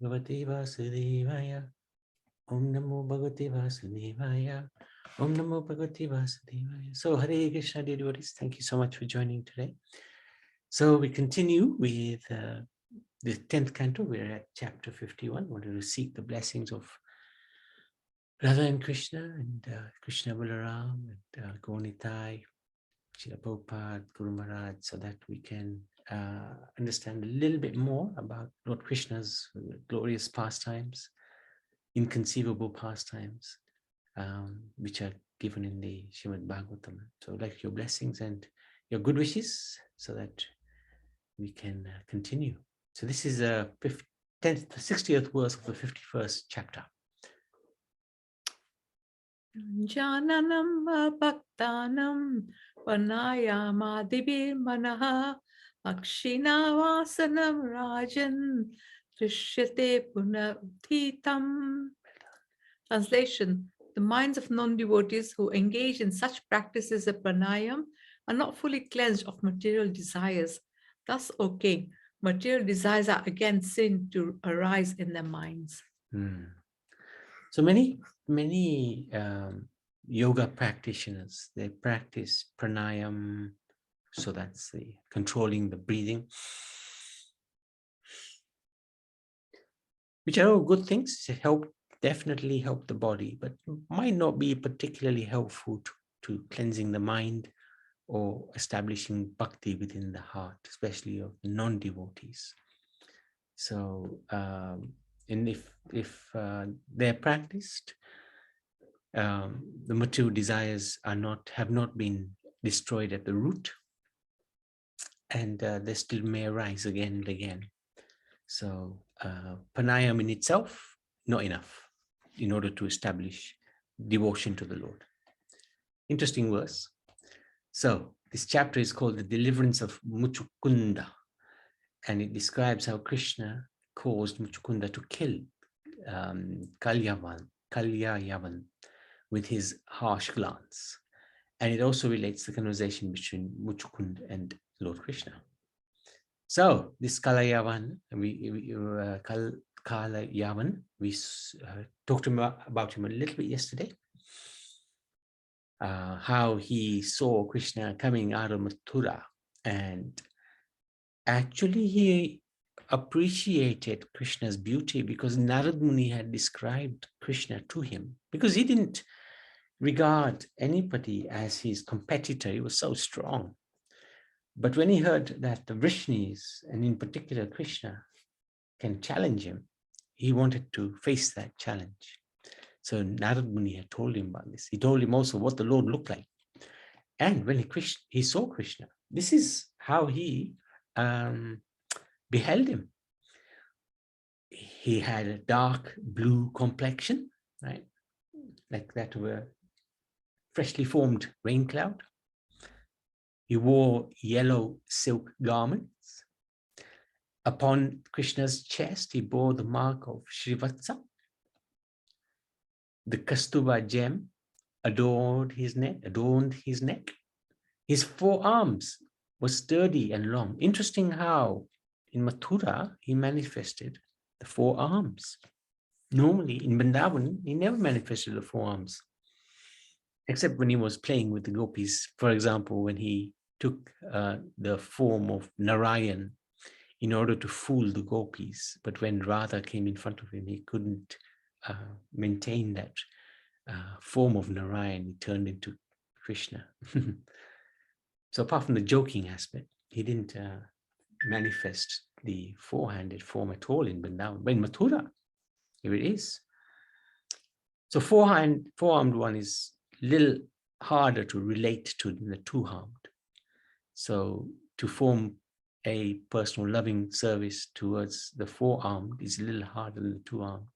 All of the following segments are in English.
Bhagavate Vasudevaya. Om Namo Bhagavate Vasudevaya. Om Namo Bhagavate Vasudevaya. So Hare Krishna, dear devotees, thank you so much for joining today. So we continue with the 10th canto. We're at chapter 51. We want to seek the blessings of Radha and Krishna and Krishna Balaram and Gaunitai, Srila Prabhupada, Guru Maharaj, so that we can understand a little bit more about Lord Krishna's glorious pastimes, inconceivable pastimes, which are given in the Srimad Bhagavatam. So I'd like your blessings and your good wishes so that we can continue. So this is the 60th verse of the 51st chapter. Jananam bhaktanam vanayamadibir manaha akshina rajan drishyate punathitam. Translation: the minds of non-devotees who engage in such practices of pranayam are not fully cleansed of material desires. Thus, O king, material desires are again seen to arise in their minds. So many yoga practitioners, they practice pranayam, so that's the controlling the breathing, which are all good things. Definitely help the body, but might not be particularly helpful to cleansing the mind or establishing bhakti within the heart, especially of non-devotees. So, and if they're practiced, the material desires have not been destroyed at the root, and they still may arise again and again. So pranayam in itself, not enough in order to establish devotion to the Lord. Interesting verse. So this chapter is called the Deliverance of Muchukunda, and it describes how Krishna caused Muchukunda to kill Kalyayavan with his harsh glance. And it also relates the conversation between Muchukund and Lord Krishna. So this Kalayavan, Kalayavan, we talked about him a little bit yesterday. How he saw Krishna coming out of Mathura, and actually he appreciated Krishna's beauty because Narad Muni had described Krishna to him, because he didn't regard anybody as his competitor. He was so strong. But when he heard that the Vrishnis, and in particular Krishna, can challenge him, he wanted to face that challenge. So Narad Muni had told him about this. He told him also what the Lord looked like. And when he saw Krishna, this is how he beheld him. He had a dark blue complexion, right? Like that of a freshly formed rain cloud. He wore yellow silk garments. Upon Krishna's chest, he bore the mark of Shrivatsa. The Kastuba gem adorned his neck. His forearms were sturdy and long. Interesting how in Mathura he manifested the forearms. Normally in Vrindavan, he never manifested the forearms, except when he was playing with the gopis. For example, when he took the form of Narayan in order to fool the gopis. But when Radha came in front of him, he couldn't maintain that form of Narayan. He turned into Krishna. So apart from the joking aspect, he didn't manifest the four-handed form at all in Vrindavan. But in Mathura, here it is. So four-armed one is a little harder to relate to than the two-armed. So to form a personal loving service towards the four-armed is a little harder than the two-armed.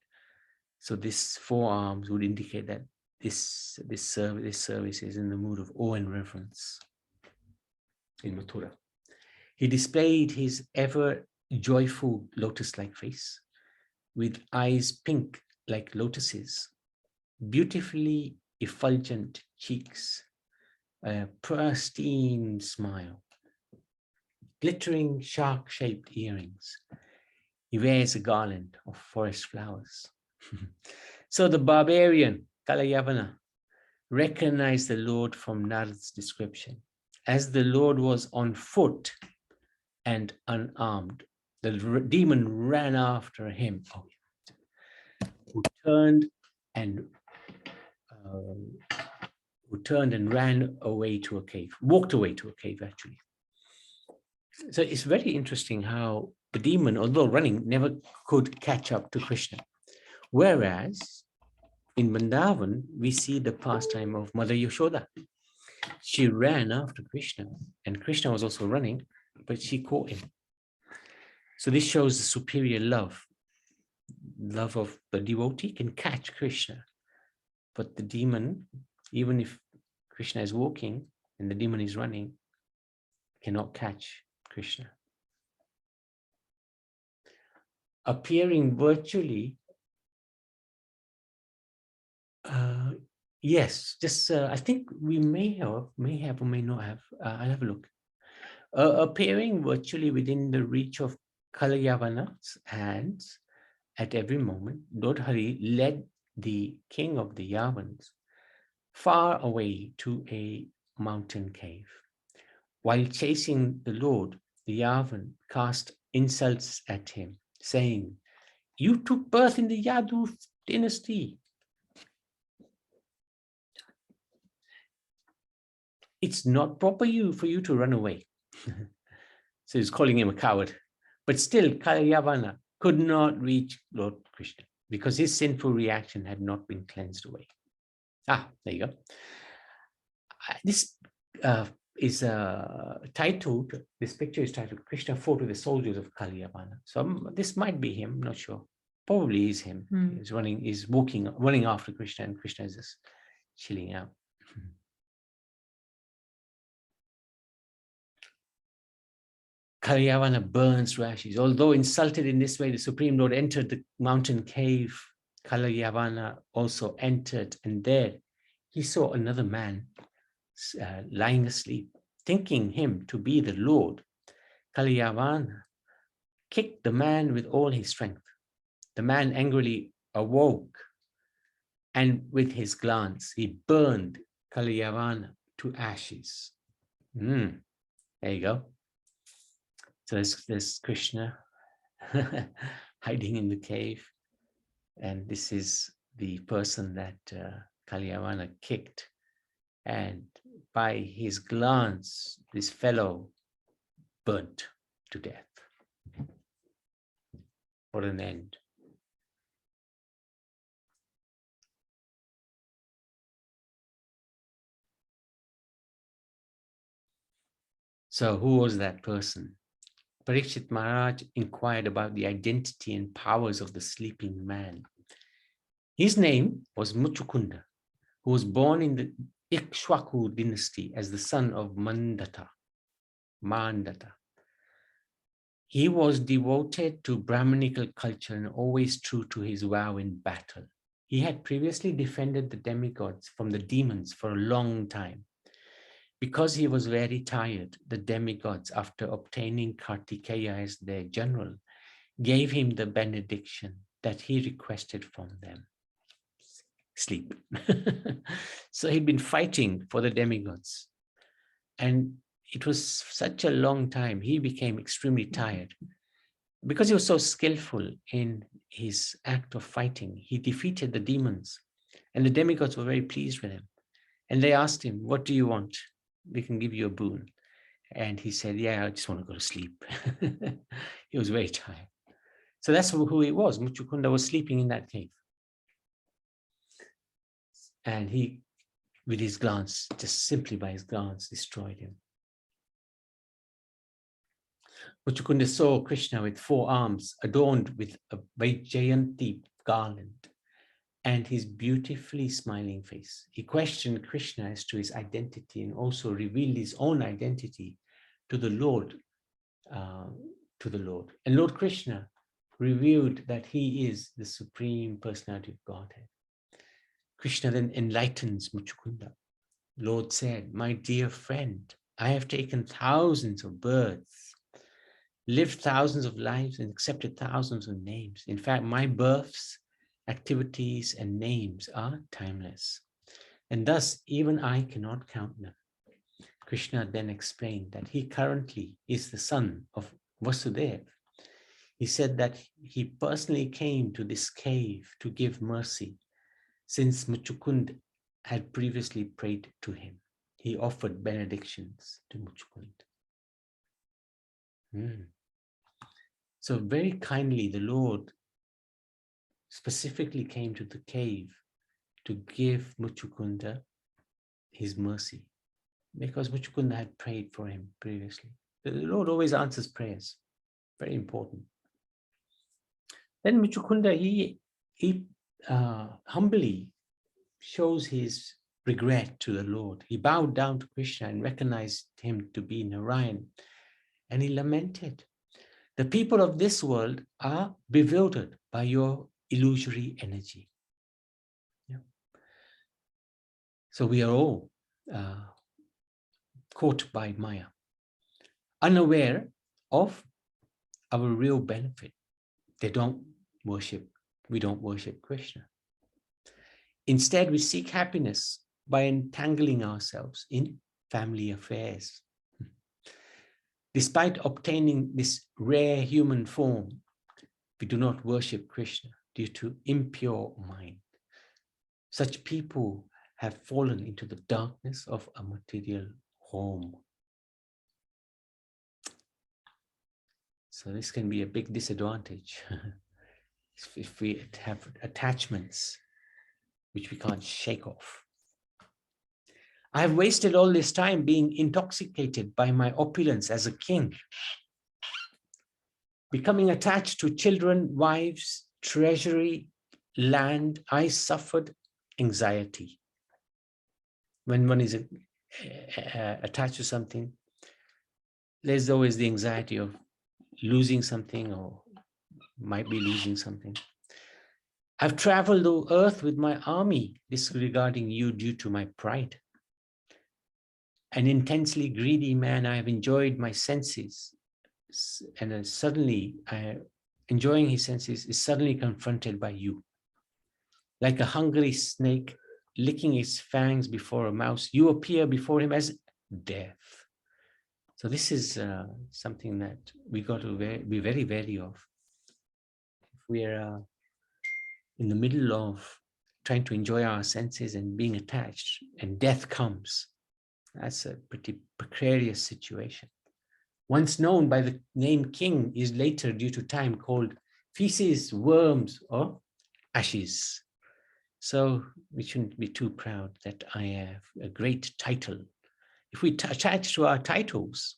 So this four arms would indicate that this service is in the mood of awe and reverence in Mathura. He displayed his ever joyful lotus-like face with eyes pink like lotuses, beautifully effulgent cheeks, a pristine smile, glittering shark-shaped earrings. He wears a garland of forest flowers. So the barbarian, Kalayavana, recognized the Lord from Narad's description. As the Lord was on foot and unarmed, the demon ran after him, who turned and ran away to a cave, walked away to a cave actually. So it's very interesting how the demon, although running, never could catch up to Krishna. Whereas in Vrindavan, we see the pastime of Mother Yashoda. She ran after Krishna, and Krishna was also running, but she caught him. So this shows the superior love. Love of the devotee can catch Krishna, but the demon, even if Krishna is walking and the demon is running, cannot catch Krishna. Appearing virtually, yes, just I think we may have or may not have. I'll have a look. Appearing virtually within the reach of Kalayavana's hands at every moment, Lord Hari led the king of the Yavans far away to a mountain cave. While chasing the Lord, the Yavan cast insults at him, saying, "You took birth in the Yadu dynasty. It's not proper for you to run away." So he's calling him a coward. But still, Kalayavana could not reach Lord Krishna because his sinful reaction had not been cleansed away. There you go. This is titled, this picture is titled Krishna fought with the soldiers of Kalayavana. So this might be him, not sure. Probably is him. He's running after Krishna, and Krishna is just chilling out. Kalayavana burns to ashes. Although insulted in this way, the Supreme Lord entered the mountain cave. Kalayavana also entered, and there he saw another man lying asleep. Thinking him to be the Lord, Kalayavana kicked the man with all his strength. The man angrily awoke, and with his glance, he burned Kalayavana to ashes. There you go. So there's Krishna hiding in the cave. And this is the person that Kalyavana kicked. And by his glance, this fellow burnt to death. What an end. So who was that person? Parikshit Maharaj inquired about the identity and powers of the sleeping man. His name was Muchukunda, who was born in the Ikshwaku dynasty as the son of Mandata. He was devoted to Brahminical culture and always true to his vow in battle. He had previously defended the demigods from the demons for a long time. Because he was very tired, the demigods, after obtaining Kartikeya as their general, gave him the benediction that he requested from them. Sleep. So he'd been fighting for the demigods. And it was such a long time, he became extremely tired. Because he was so skillful in his act of fighting, he defeated the demons. And the demigods were very pleased with him. And they asked him, "What do you want? We can give you a boon." And he said, "Yeah, I just want to go to sleep." He was very tired. So that's who he was. Muchukunda was sleeping in that cave. And he, with his glance, just simply by his glance, destroyed him. Muchukunda saw Krishna with 4 arms adorned with a Vaijayanti garland and his beautifully smiling face. He questioned Krishna as to his identity and also revealed his own identity to the Lord. And Lord Krishna revealed that he is the Supreme Personality of Godhead. Krishna then enlightens Muchukunda. Lord said, "My dear friend, I have taken thousands of births lived thousands of lives and accepted thousands of names. In fact, my births, activities, and names are timeless. And thus, even I cannot count them. Krishna then explained that he currently is the son of Vasudeva. He said that he personally came to this cave to give mercy, since Muchukund had previously prayed to him. He offered benedictions to Muchukund. So very kindly, the Lord specifically came to the cave to give Muchukunda his mercy, because Muchukunda had prayed for him previously. The Lord always answers prayers. Very important. Then Muchukunda, he humbly shows his regret to the Lord. He bowed down to Krishna and recognized him to be Narayan. And he lamented, the people of this world are bewildered by your illusory energy. Yeah. So we are all caught by Maya, unaware of our real benefit. They don't worship, we don't worship Krishna. Instead, we seek happiness by entangling ourselves in family affairs. Despite obtaining this rare human form, we do not worship Krishna due to impure mind. Such people have fallen into the darkness of a material home. So this can be a big disadvantage if we have attachments which we can't shake off. I have wasted all this time being intoxicated by my opulence as a king, becoming attached to children, wives, treasury, land. I suffered anxiety. When one is attached to something, there's always the anxiety of losing something or might be losing something. I've traveled the earth with my army, disregarding you due to my pride. An intensely greedy man, I have enjoyed my senses, and suddenly, enjoying his senses is suddenly confronted by you. Like a hungry snake licking its fangs before a mouse, you appear before him as death. So this is something that we got to be very wary of. If we are in the middle of trying to enjoy our senses and being attached, and death comes, that's a pretty precarious situation. Once known by the name king is later, due to time, called feces, worms, or ashes. So we shouldn't be too proud that I have a great title. If we attach to our titles,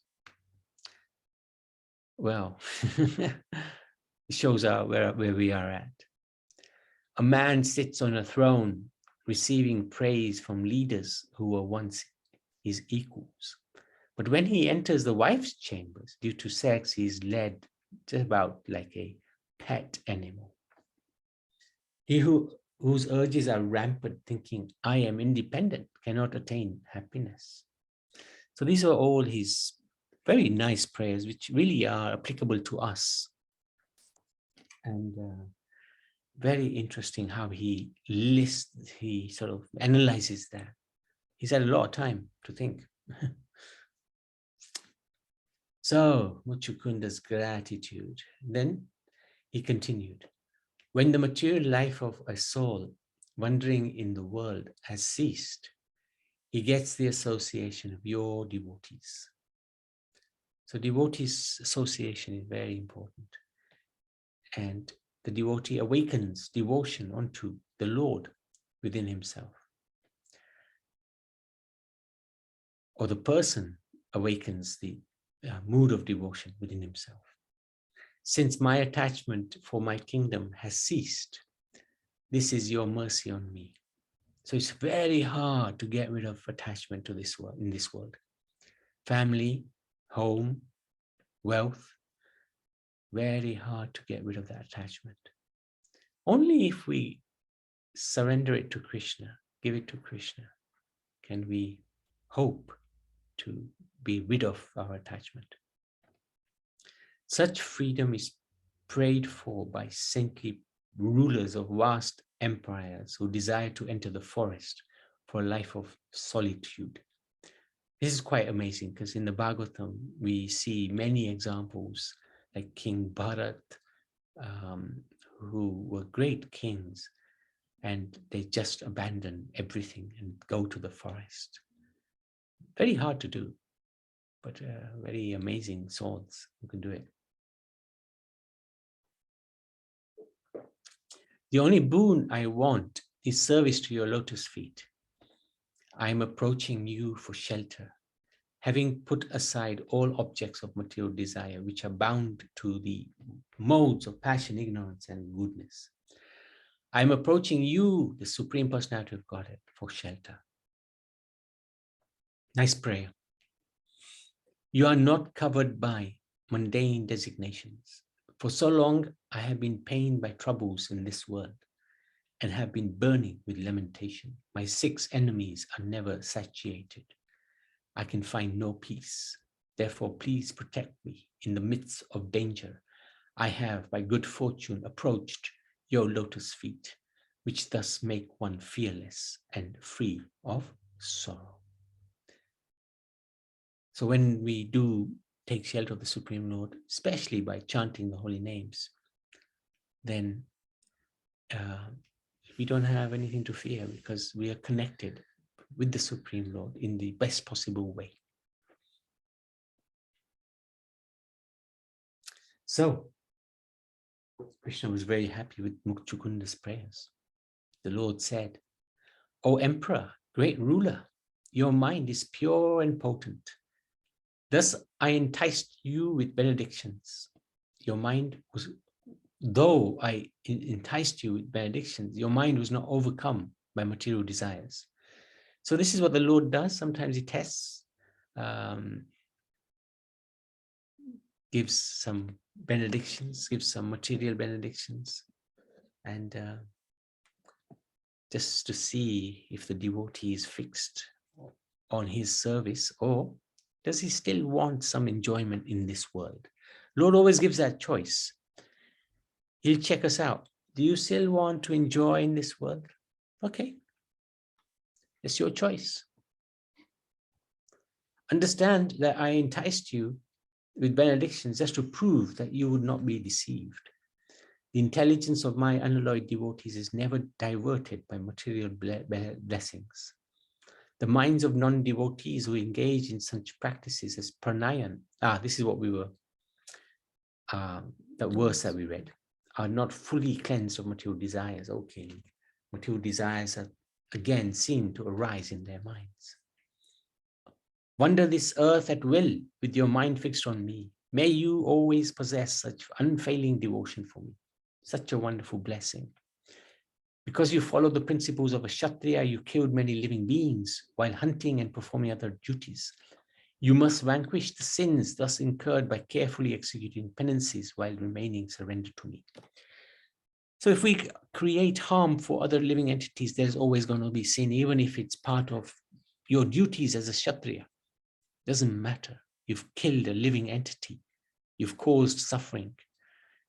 well, it shows where we are at. A man sits on a throne, receiving praise from leaders who were once his equals. But when he enters the wife's chambers, due to sex, he is led just about like a pet animal. He whose urges are rampant, thinking, I am independent, cannot attain happiness. So these are all his very nice prayers, which really are applicable to us. And very interesting how he sort of analyzes that. He's had a lot of time to think. So, Muchukunda's gratitude. Then he continued, when the material life of a soul wandering in the world has ceased, he gets the association of your devotees. So devotees' association is very important. And the devotee awakens devotion unto the Lord within himself. Or the person awakens the mood of devotion within himself. Since my attachment for my kingdom has ceased, this is your mercy on me. So it's very hard to get rid of attachment to this world, in this world. Family, home, wealth, very hard to get rid of that attachment. Only if we surrender it to Krishna, give it to Krishna, can we hope to be rid of our attachment. Such freedom is prayed for by saintly rulers of vast empires who desire to enter the forest for a life of solitude. This is quite amazing because in the Bhagavatam, we see many examples like King Bharat, who were great kings, and they just abandon everything and go to the forest. Very hard to do, but very amazing souls who can do it. The only boon I want is service to your lotus feet. I am approaching you for shelter, having put aside all objects of material desire, which are bound to the modes of passion, ignorance, and goodness. I am approaching you, the Supreme Personality of Godhead, for shelter. Nice prayer. You are not covered by mundane designations. For so long, I have been pained by troubles in this world and have been burning with lamentation. My 6 enemies are never satiated. I can find no peace. Therefore, please protect me in the midst of danger. I have, by good fortune, approached your lotus feet, which thus make one fearless and free of sorrow. So when we do take shelter of the Supreme Lord, especially by chanting the holy names, then we don't have anything to fear because we are connected with the Supreme Lord in the best possible way. So Krishna was very happy with Mukchukunda's prayers. The Lord said, "O Emperor, great ruler, your mind is pure and potent. Thus I enticed you with benedictions. Your mind was, though I enticed you with benedictions, your mind was not overcome by material desires." So this is what the Lord does. Sometimes he tests, gives some benedictions, gives some material benedictions, and just to see if the devotee is fixed on his service, or does he still want some enjoyment in this world? Lord always gives that choice. He'll check us out. Do you still want to enjoy in this world? Okay, it's your choice. Understand that I enticed you with benedictions just to prove that you would not be deceived. The intelligence of my unalloyed devotees is never diverted by material blessings. The minds of non-devotees who engage in such practices as pranayan, this is what we were, that verse that we read, are not fully cleansed of material desires. Okay, material desires are again seen to arise in their minds. Wander this earth at will with your mind fixed on me. May you always possess such unfailing devotion for me. Such a wonderful blessing. Because you followed the principles of a Kshatriya, you killed many living beings while hunting and performing other duties. You must vanquish the sins thus incurred by carefully executing penances while remaining surrendered to me. So if we create harm for other living entities, there's always going to be sin, even if it's part of your duties as a Kshatriya. Doesn't matter. You've killed a living entity. You've caused suffering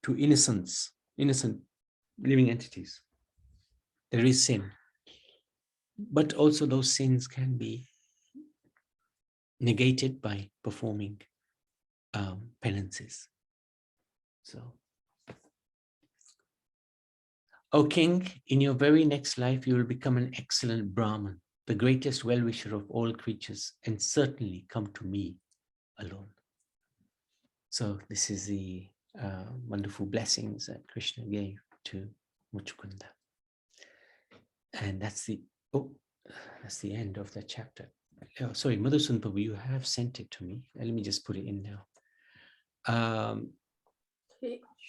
to innocent living entities. There is sin. But also those sins can be negated by performing penances. So, O king, in your very next life, you will become an excellent Brahman, the greatest well-wisher of all creatures, and certainly come to me alone. So this is the wonderful blessings that Krishna gave to Muchukunda. And that's the end of the chapter. Oh, sorry, Madhusudan Prabhu, you have sent it to me. Let me just put it in now.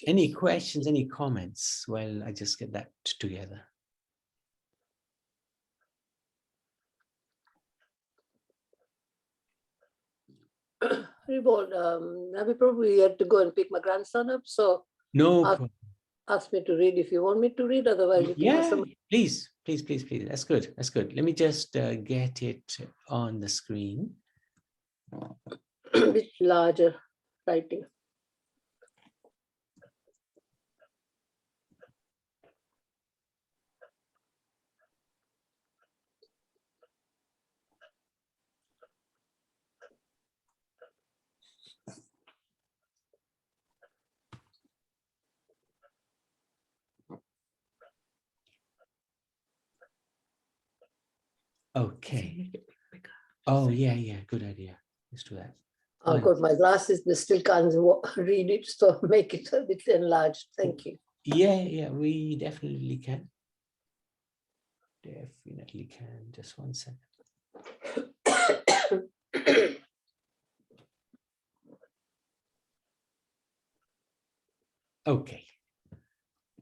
Any questions, any comments? Well, I just get that together. Revolt, I probably had to go and pick my grandson up, so No. Ask me to read if you want me to read, otherwise you can have some. Please. That's good. Let me just get it on the screen. With larger writing. Okay. Make it bigger. Oh, yeah. Good idea. Let's do that. I've got my glasses, but still can't read it, so make it a bit enlarged. Thank you. Yeah, we definitely can. Definitely can. Just 1 second. Okay.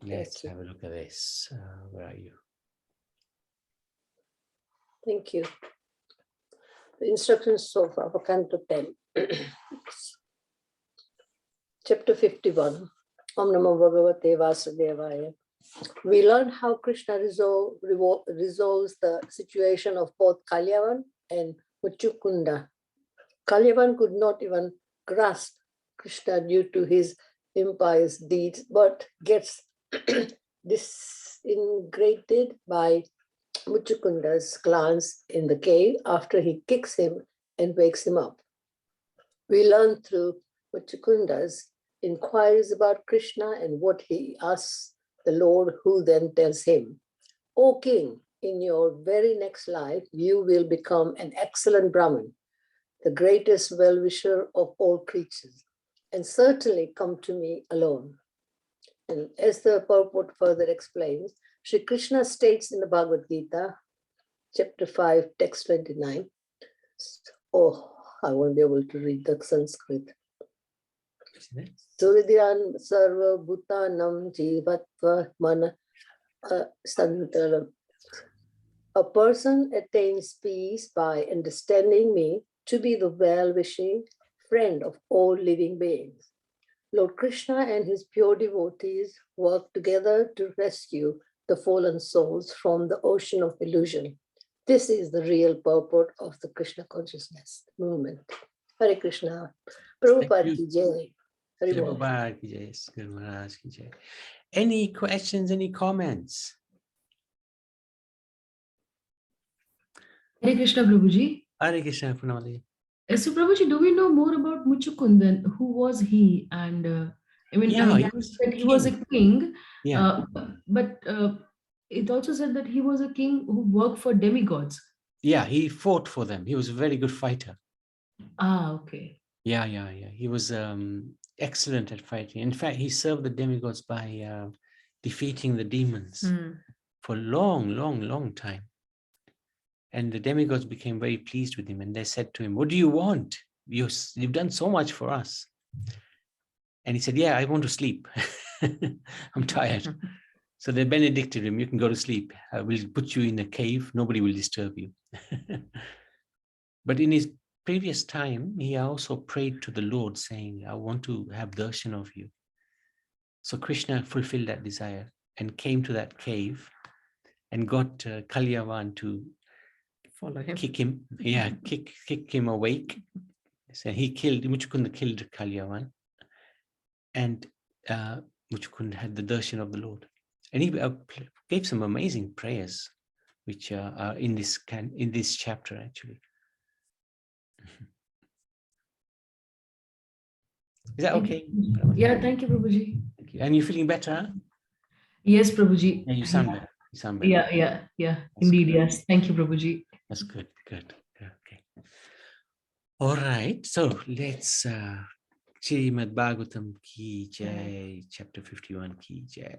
Let's have a look at this. Where are you? Thank you. The instructions so far for Canto 10. Chapter 51. Om Namo Bhagavate Vasudevaya. We learn how Krishna resolves the situation of both Kalyavan and Muchukunda. Kalyavan could not even grasp Krishna due to his impious deeds, but gets disintegrated by Muchukunda's glance in the cave after he kicks him and wakes him up. We learn through Muchukunda's inquiries about Krishna and what he asks the Lord, who then tells him, "O king, in your very next life, you will become an excellent Brahmin, the greatest well-wisher of all creatures, and certainly come to me alone." And as the purport further explains, Sri Krishna states in the Bhagavad Gita, chapter 5, text 29. Oh, I won't be able to read the Sanskrit. Suridyan sarva bhutanam jivatva mana santaram. A person attains peace by understanding me to be the well-wishing friend of all living beings. Lord Krishna and his pure devotees work together to rescue the fallen souls from the ocean of illusion. This is the real purport of the Krishna consciousness movement. Hare Krishna. Prabhupada ki jai. Prabhupada ki jai. Guru Maharaj ki jai. Any questions, any comments? Hare Krishna, Prabhuji. Hare Krishna, Pranali. So, Prabhuji, do we know more about Muchukundan? Who was he? And I mean, Yeah, he was a king. Yeah. But it also said that he was a king who worked for demigods. Yeah, he fought for them. He was a very good fighter. Ah, okay. Yeah. He was excellent at fighting. In fact, he served the demigods by defeating the demons for a long time. And the demigods became very pleased with him, and they said to him, "What do you want? You've done so much for us." And he said, "Yeah, I want to sleep. I'm tired." So they benedicted him. "You can go to sleep. I will put you in a cave. Nobody will disturb you." But in his previous time, he also prayed to the Lord saying, "I want to have darshan of you." So Krishna fulfilled that desire and came to that cave and got Kalyavan to Follow him. kick him. Yeah, kick him awake. So Muchukunda killed Kalyavan, and Muchukunda had the darshan of the Lord. And he gave some amazing prayers, which are in this chapter actually. Is that okay? Yeah, thank you, Prabhuji. Thank you. And you're feeling better, huh? Yes, Prabhuji. Yeah, you sound better. You sound better. Yeah. That's Indeed, good. yes. Thank you, Prabhuji. That's good. Okay. All right. So let's Srimad Bhagavatam ki jai, chapter 51 ki jai.